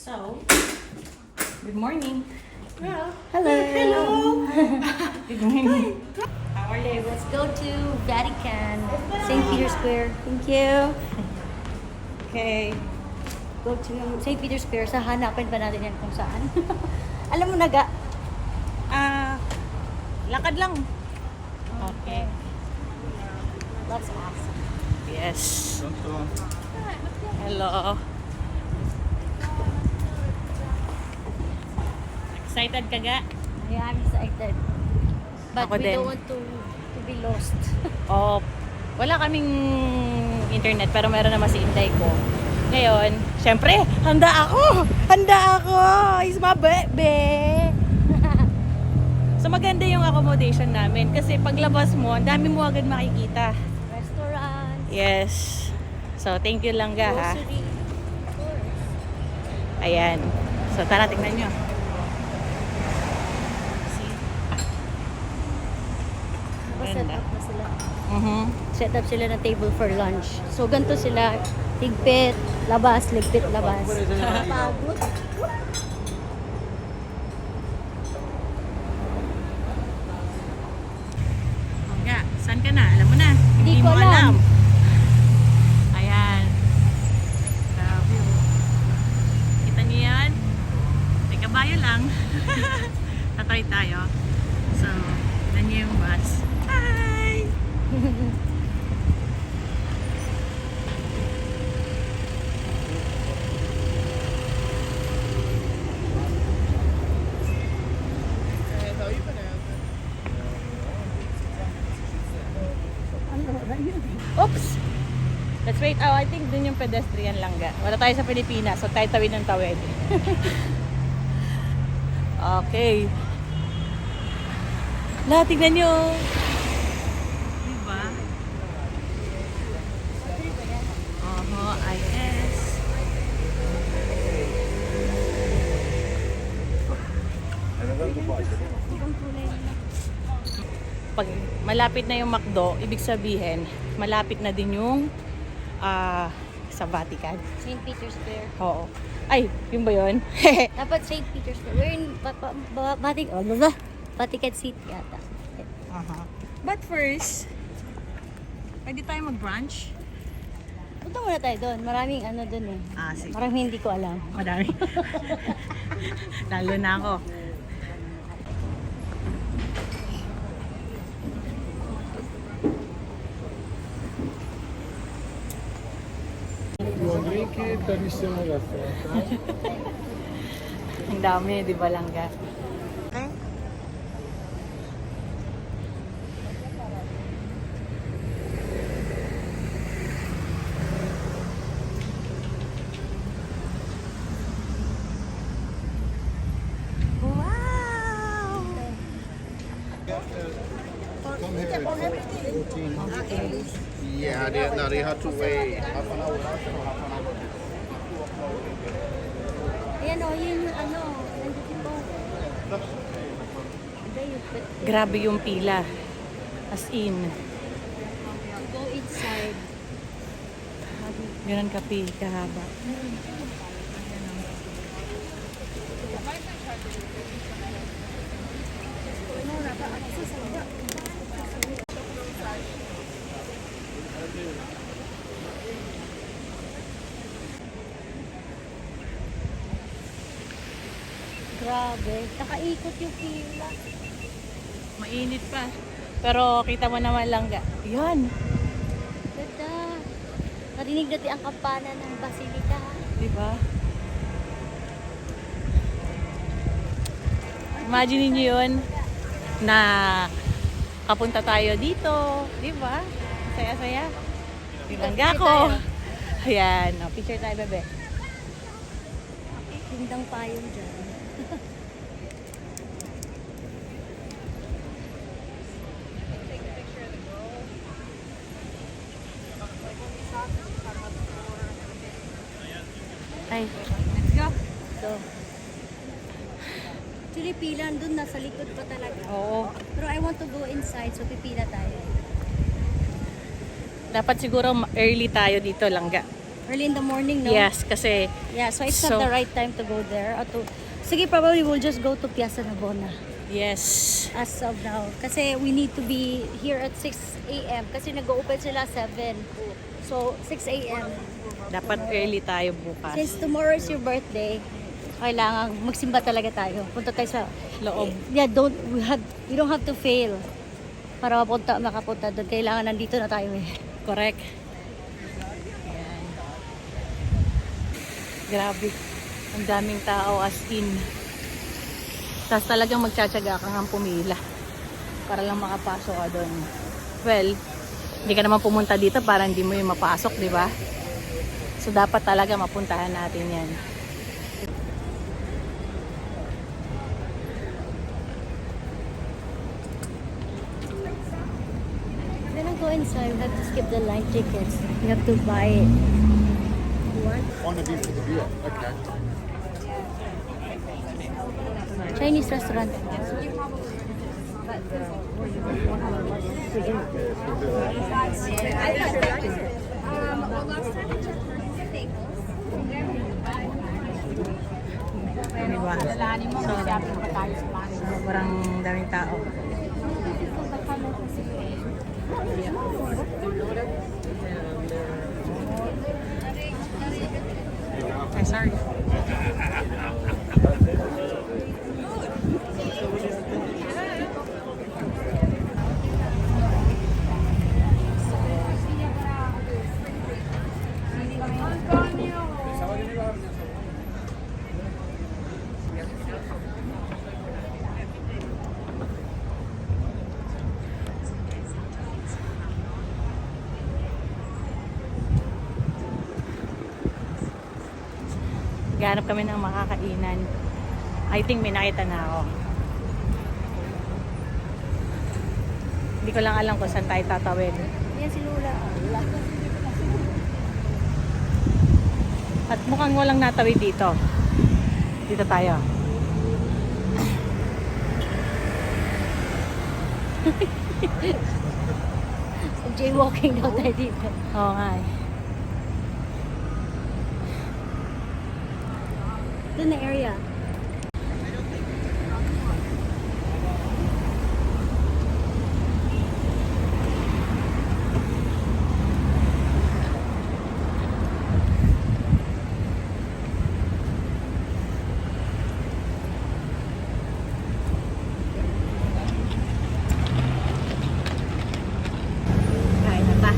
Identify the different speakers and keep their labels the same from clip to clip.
Speaker 1: So, good morning.
Speaker 2: Hello.
Speaker 3: Hello.
Speaker 1: Good morning. How are
Speaker 3: Okay,
Speaker 1: you?
Speaker 3: let's go to Vatican, St. Peter's Square. Thank you.
Speaker 1: Okay.
Speaker 3: Go to St. Peter's Square. Sa hanapin pa natin yan kung saan. Alam mo na ga?
Speaker 1: Lakad lang. Okay.
Speaker 3: Let's ask.
Speaker 1: Yes. Hello. Excited ka ga?
Speaker 3: Yeah, I'm excited. But
Speaker 1: Ako
Speaker 3: we
Speaker 1: din.
Speaker 3: don't want to be lost.
Speaker 1: Oh, wala kaming internet pero meron naman si Inday ko. Ngayon, syempre, handa ako! Handa ako! Is my bebe! So maganda yung accommodation namin kasi paglabas mo, ang dami mo agad makikita.
Speaker 3: Restaurant.
Speaker 1: Yes. So thank you lang ga ha.
Speaker 3: Grocery. Of course.
Speaker 1: Ayan. So tara, tingnan nyo. See?
Speaker 3: Set
Speaker 1: Ganda.
Speaker 3: up na sila.
Speaker 1: Set
Speaker 3: Set up sila na table for lunch. So ganito sila, ligpit, labas, ligpit, labas. Pagod.
Speaker 1: nga, saan ka na? Alam mo na.
Speaker 3: Hindi ko alam.
Speaker 1: Ayan. Grabe oh. Kita niyo yan? May kabayo lang. Tatry tayo. So, tignan niyo yung bus. Hi! Oops! Let's wait. Oh, I think dun yung pedestrian lang ga. Wala tayo sa Pilipinas, so tayo tawid ng tawid. Okay. La, tignan nyo. Diba? I guess. Pag malapit na yung McDo, ibig sabihin, malapit na din yung sa Vatican.
Speaker 3: St. Peter's Square.
Speaker 1: Oo. Ay, yun ba yun?
Speaker 3: Dapat St. Peter's Square. We're in Vatican City yata.
Speaker 1: But first, pwede tayo mag-brunch?
Speaker 3: Punta muna tayo doon. Maraming ano doon eh.
Speaker 1: Sige.
Speaker 3: Maraming hindi ko alam.
Speaker 1: Madami. Lalo na ako.
Speaker 4: You want drink it? Bellissimo caffè.
Speaker 1: Ang dami, di ba langga? Okay. Wow!
Speaker 4: Come here.
Speaker 1: Okay.
Speaker 4: Yeah, they have to wait half an hour.
Speaker 3: Ayan o, yun yung ano. Nandito po.
Speaker 1: Grabe yung pila. As in.
Speaker 3: To go inside.
Speaker 1: Ganun kahaba.
Speaker 3: Grabe. Nakaikot yung pila.
Speaker 1: Mainit pa. Pero kita mo naman langga. Yan.
Speaker 3: Ganda. Narinig natin ang kampana ng Basilica.
Speaker 1: Di ba? Imagine niyo yun na kapunta tayo dito. Di ba? Saya-saya. Langga ko. Ayan. O, picture tayo, bebe.
Speaker 3: Tindang payong dyan.
Speaker 1: Ay, let's go.
Speaker 3: So, actually, pila dun, nasa likod pa talaga.
Speaker 1: Oo.
Speaker 3: Pero I want to go inside, so pipila tayo.
Speaker 1: Dapat siguro early tayo dito, langga.
Speaker 3: Early in the morning, no?
Speaker 1: Yes, kasi
Speaker 3: Yeah, so it's
Speaker 1: So-
Speaker 3: not the right time to go there. Or to, sige, probably we'll just go to Piazza Navona
Speaker 1: yes.
Speaker 3: as of now. Kasi we need to be here at 6 a.m. Kasi nag-open sila 7. So, 6 a.m.
Speaker 1: Dapat early tayo bukas.
Speaker 3: Since tomorrow is your birthday, kailangan magsimba talaga tayo. Punta tayo sa
Speaker 1: Loob.
Speaker 3: Yeah, we don't have to fail para makapunta doon. Kailangan nandito na tayo eh.
Speaker 1: Correct. Ayan. Grabe. Ang daming tao as in. Tapos talagang magtsatsaga ka nga pumila para lang makapasok ka doon. Well, hindi ka naman pumunta dito para hindi mo yung mapasok, di ba? So dapat talaga mapuntahan natin yan.
Speaker 3: When I go inside, we have to skip the line tickets. You have to buy it.
Speaker 4: On a beef for the beer. Okay.
Speaker 3: Chinese restaurant.
Speaker 1: Di ba? So, sobrang daming tao. Ay, sorry. Gahanap kami ng makakainan. I think may nakita na ako. Hindi ko lang alam kung saan tayo tatawid.
Speaker 3: Yan si Lula.
Speaker 1: At mukhang walang natawid dito. Dito tayo.
Speaker 3: Jaywalking daw tayo dito.
Speaker 1: Oo nga eh.
Speaker 3: Doon na area.
Speaker 1: Kain na ta.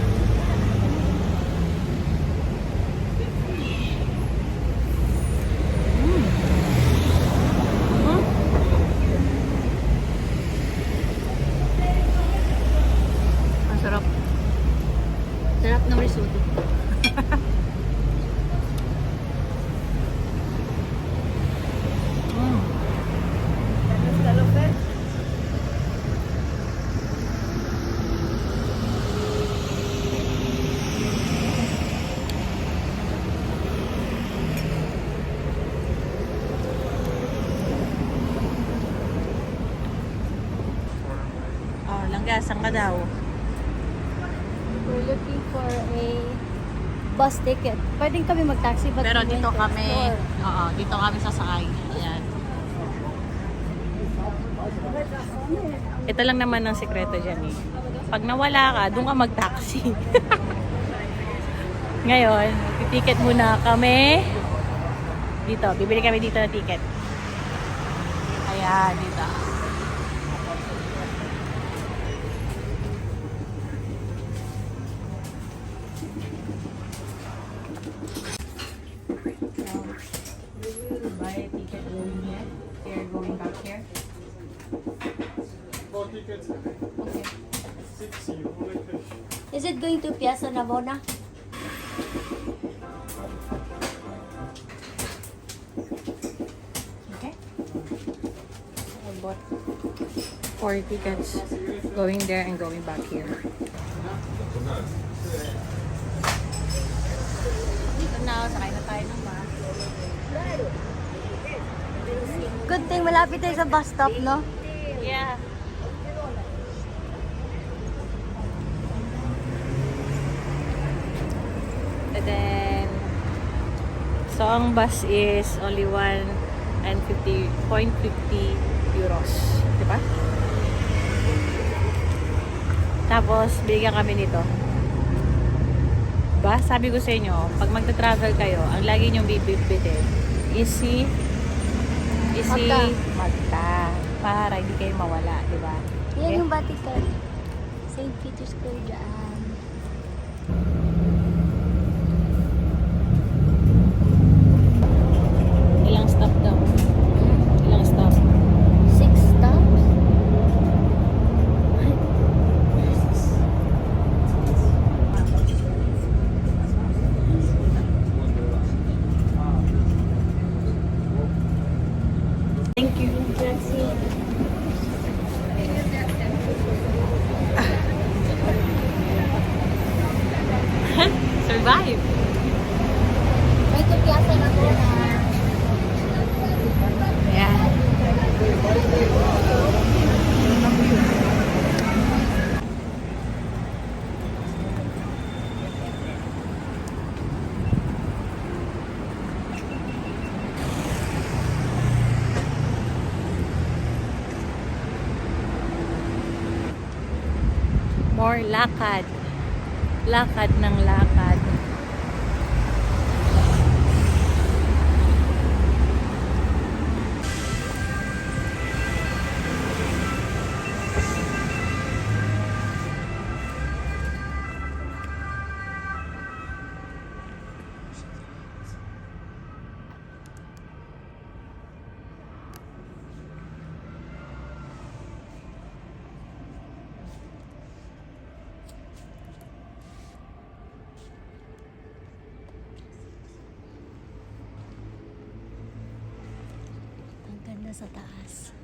Speaker 1: Ang sarap.
Speaker 3: Sarap ng risotto.
Speaker 1: Oh, langgasan ka daw.
Speaker 3: We're looking for a bus ticket. Pwedeng kami mag-taxi but
Speaker 1: Pero
Speaker 3: we
Speaker 1: dito
Speaker 3: went to
Speaker 1: kami,
Speaker 3: store.
Speaker 1: dito kami sasakay. Ayan. Ito lang naman ang sikreto dyan eh. Pag nawala ka, doon ka mag-taxi. Ngayon, ticket muna kami. Dito, bibili kami dito ng ticket. Ayan, dito. Buy a ticket going here. Here, going back here.
Speaker 4: 4 tickets.
Speaker 3: Okay.
Speaker 4: 6 euro.
Speaker 3: Is it going to Piazza Navona?
Speaker 1: Okay. I bought 4 tickets going there and going back here. Dito na, sakay na tayo ng bus.
Speaker 3: Good thing malapit tayo sa bus stop, no?
Speaker 1: Yeah. And then, So, ang bus is only 1.50 euros. Diba? Tapos, bigyan kami nito. Diba? Sabi ko sa inyo, pag magta-travel kayo, ang lagi nyong bibitin is si Magta. Para hindi kayo mawala, diba?
Speaker 3: Yan yung Vatican. St. Peter's Square dyan.
Speaker 1: Ilang stop daw? Ilang stop?
Speaker 3: 6 stops?
Speaker 1: Thank you. Survive.
Speaker 3: May kupyasa na po na.
Speaker 1: Ayan. More lakad. Lakad ng lakad.
Speaker 3: Ang ganda sa taas.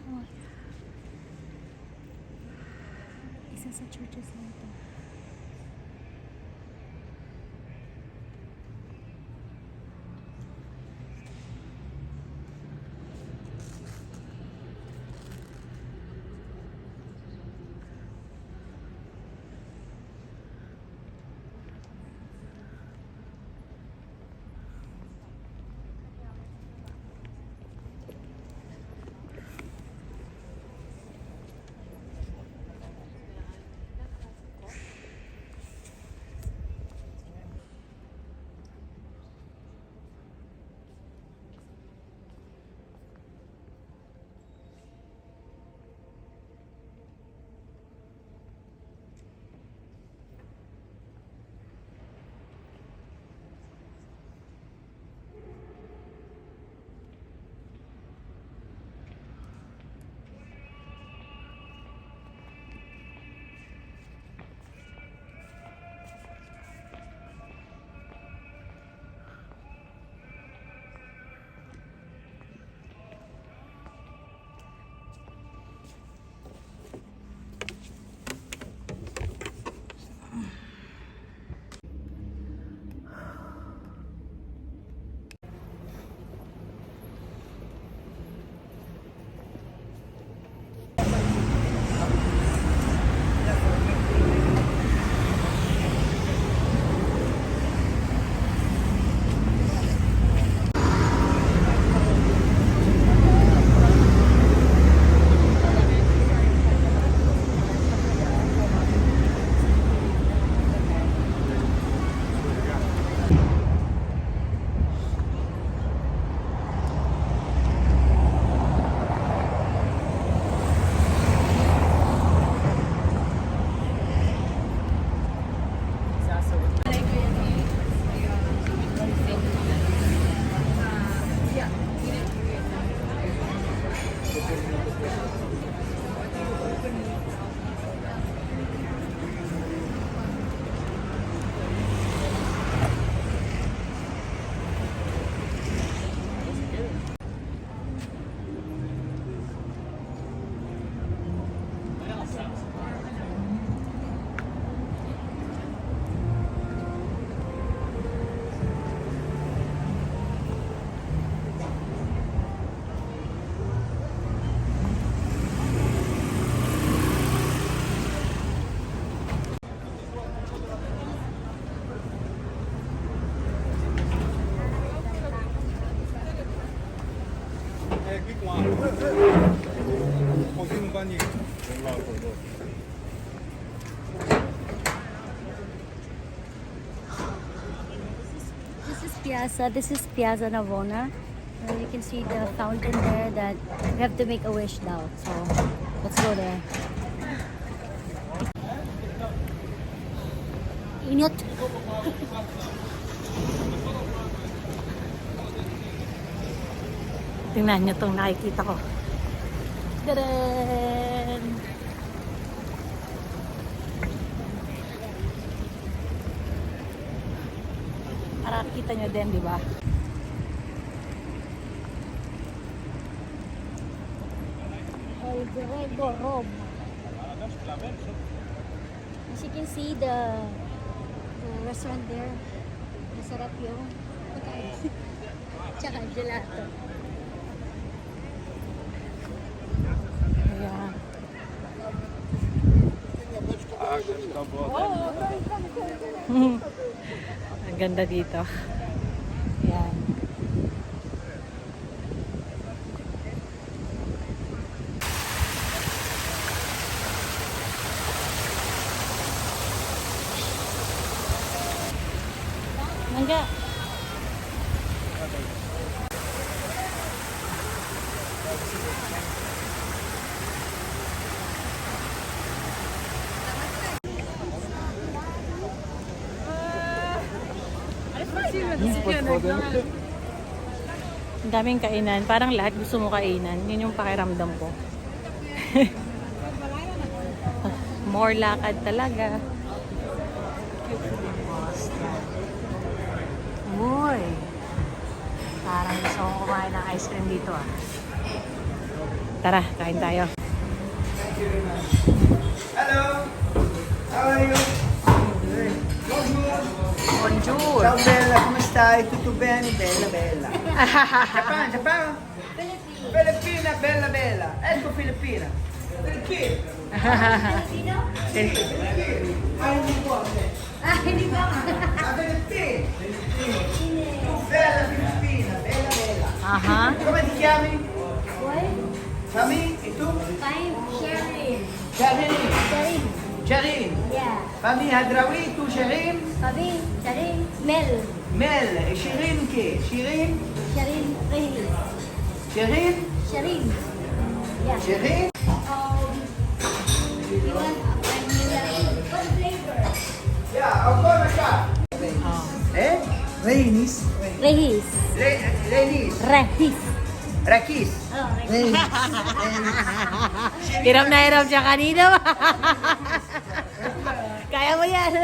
Speaker 3: Isa sa churches na ito.
Speaker 4: aqui com água. Um pouquinho no banheiro. Vamos lá, por favor.
Speaker 3: This is Piazza Navona. You can see the fountain there that we have to make a wish now. So let's go there. Init.
Speaker 1: Tingnan nyo itong nakikita ko. Tadaan! Para kita nyo din, di ba?
Speaker 3: El Grego Rome. As you can see the restaurant there. Masarap yung pagkain. Tsaka gelato.
Speaker 1: Ayan. Ang ganda dito. Ayan. Mangga. Ang daming kainan. Parang lahat gusto mo kainan. Yun yung pakiramdam ko. More lakad talaga. Uy! Parang gusto kong kumain ng ice cream dito ah. Tara, kain tayo.
Speaker 2: Hello. How are you?
Speaker 1: Bonjour!
Speaker 2: Ciao Bella, come stai? Tutto bene? Bella, bella. Japan, Japan? Filippina, bella, bella. Ecco Filippina. Filippina. Hindi po.
Speaker 3: Hindi ba?
Speaker 2: La Filippina. Bella Filippina, bella, bella.
Speaker 1: Aha.
Speaker 2: Come ti chiami?
Speaker 3: What?
Speaker 2: Sami? E tu?
Speaker 3: Fine. Sharing.
Speaker 2: Sharin.
Speaker 3: Sharing.
Speaker 2: Sharin.
Speaker 3: Yeah.
Speaker 2: Fami Hadrawi, tu Sharin?
Speaker 3: Pabi. Sharing. Mel.
Speaker 2: Mel. E Shirin che? Shirin?
Speaker 3: Sharing. Rehis.
Speaker 2: Shirin?
Speaker 3: Sharing. Yeah.
Speaker 2: Shirin?
Speaker 3: You want what flavor?
Speaker 2: Yeah, ancora qua. Eh? Reinis.
Speaker 3: Rehis.
Speaker 2: Reinis.
Speaker 3: Rehis.
Speaker 2: Rakis.
Speaker 3: Oh, Rehis.
Speaker 1: Hiram na hiram siya kanina. Kaya mo yan.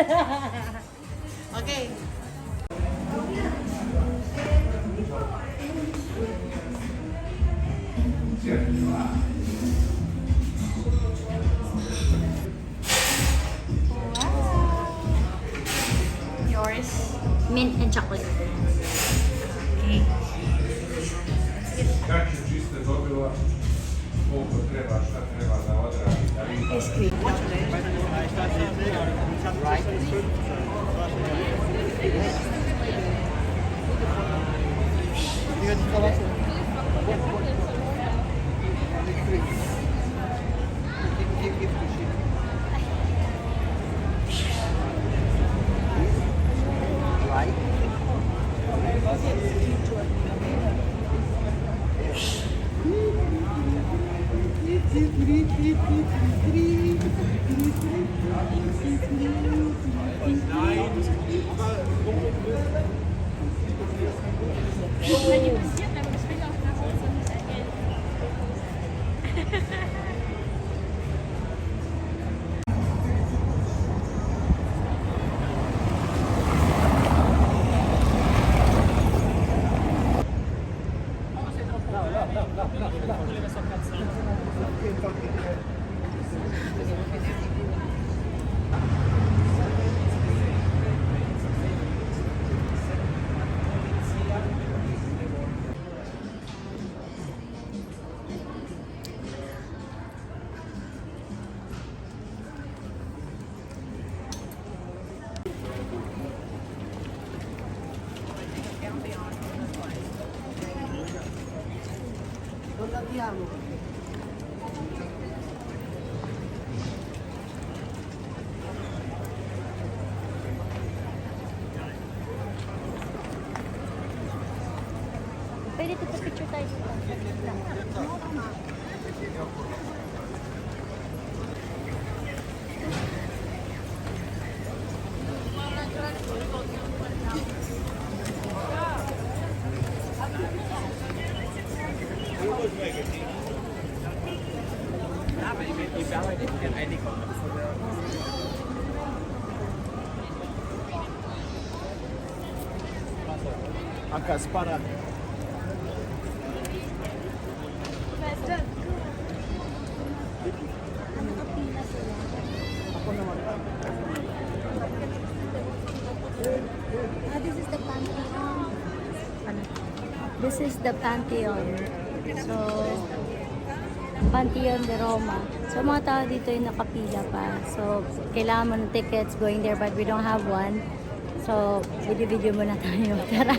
Speaker 1: Okay. Yours?
Speaker 3: Mint and chocolate.
Speaker 1: Okay.
Speaker 5: Kad će čiste dobila, koliko treba, šta treba da odradi, da vidi.
Speaker 1: Ice cream.
Speaker 3: Pwede ito picture tayo dito.
Speaker 4: Agak separat.
Speaker 3: This is the Pantheon. This is the Pantheon. So, Pantheon de Roma. So, mga tao dito ay nakapila pa. So, kailangan mo ng tickets going there but we don't have one. So, video-video muna tayo. Tara!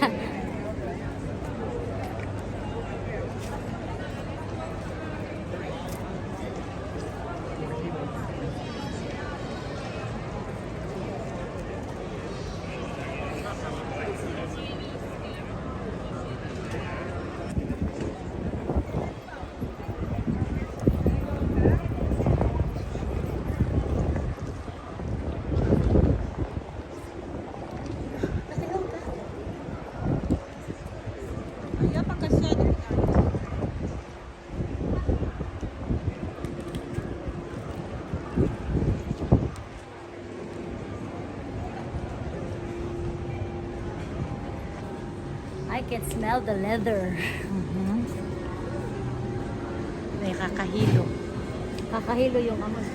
Speaker 3: I can smell the leather.
Speaker 1: May kakahilo.
Speaker 3: Kakahilo yung amoy.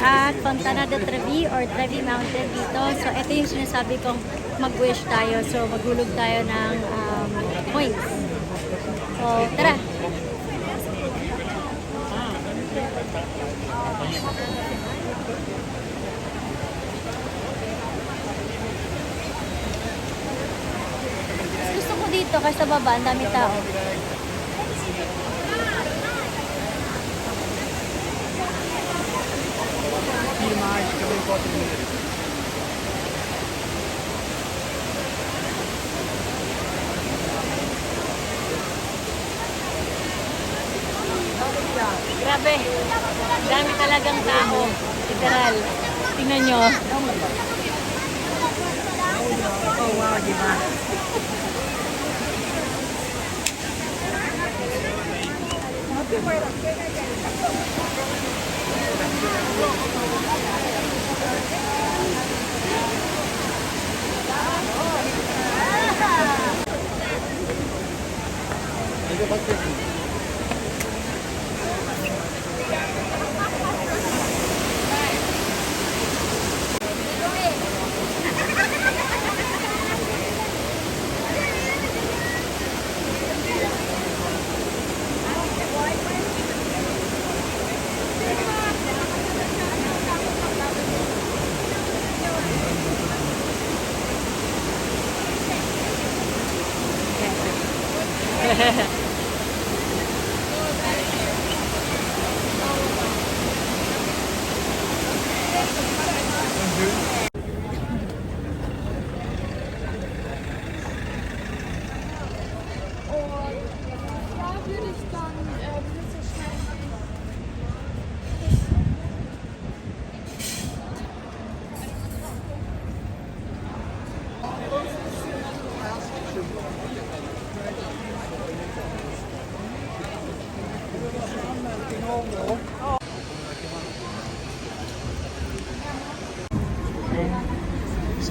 Speaker 3: At Fontana de Trevi or Trevi Mountain dito. So, ito yung sinasabi kong mag-wish tayo. So, maghulog tayo ng points. So, tara! Mas gusto ko dito kasi sa baba, ang dami tao.
Speaker 1: Grabe. Dami talagang tao. Literal. Tingnan nyo. Oh, wow, diba? So,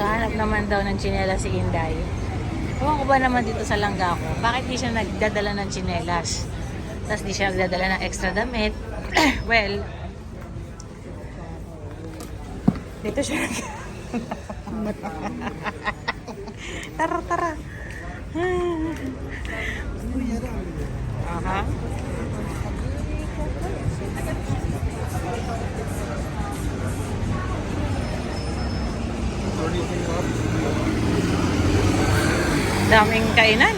Speaker 1: hanap naman daw ng tsinelas si Inday. Ewan ko ba naman dito sa langga ko, bakit di siya nagdadala ng tsinelas? Tapos di siya nagdadala ng extra damit. Well, dito siya tara, tara. Aha. Daming kainan.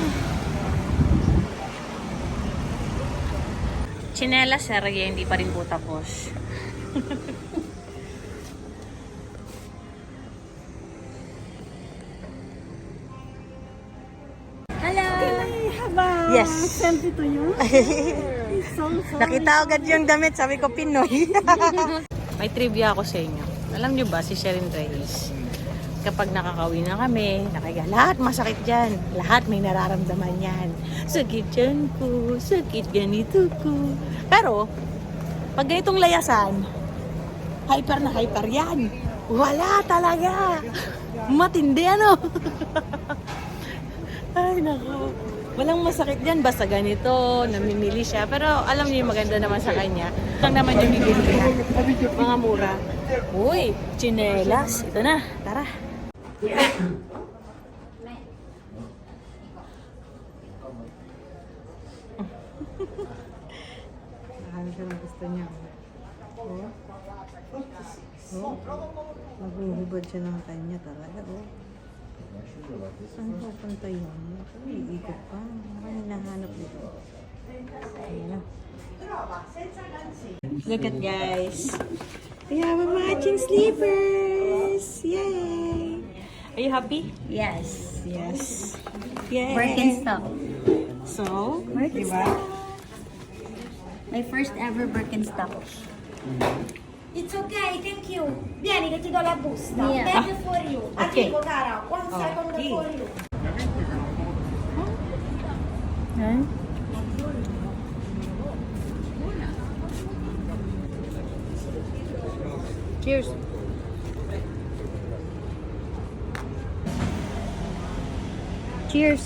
Speaker 1: Tsinelas, Sergey, hindi pa rin po tapos.
Speaker 3: Hello!
Speaker 1: Yes.
Speaker 3: Selfie to you?
Speaker 1: Nakita agad yung damit, sabi ko Pinoy. May trivia ako sa inyo. Alam niyo ba si Sherin Reyes? Kapag nakakauwi na kami, nakaga, lahat masakit dyan. Lahat may nararamdaman yan. Sakit dyan ko, sakit ganito ko. Pero, pag ganitong layasan, hyper na hyper yan. Wala talaga. Matindi ano. Ay, nako. Walang masakit dyan, basta ganito, namimili siya. Pero alam niyo yung maganda naman sa kanya. Lang naman yung bibili niya. Mga mura. Uy, tsinelas. Ito na, tara. Ano siya na gusto niya? Oh. Maghuhubad siya ng kanya talaga. Oh. Saan pupunta yun? Iikot pa. Ano hinahanap dito? Ayan na. Look at guys. We have a matching slippers. Yay! Are you happy?
Speaker 3: Yes.
Speaker 1: Yes. Yay!
Speaker 3: Birkenstock.
Speaker 1: So,
Speaker 3: Birkenstock. My first ever Birkenstock.
Speaker 6: It's okay, thank you. Vieni che ti do la busta.
Speaker 3: Yeah.
Speaker 6: Bag for you.
Speaker 1: Okay.
Speaker 6: Arrivo, cara. One second
Speaker 1: Okay.
Speaker 6: for you.
Speaker 1: Huh? Cheers.
Speaker 3: Cheers!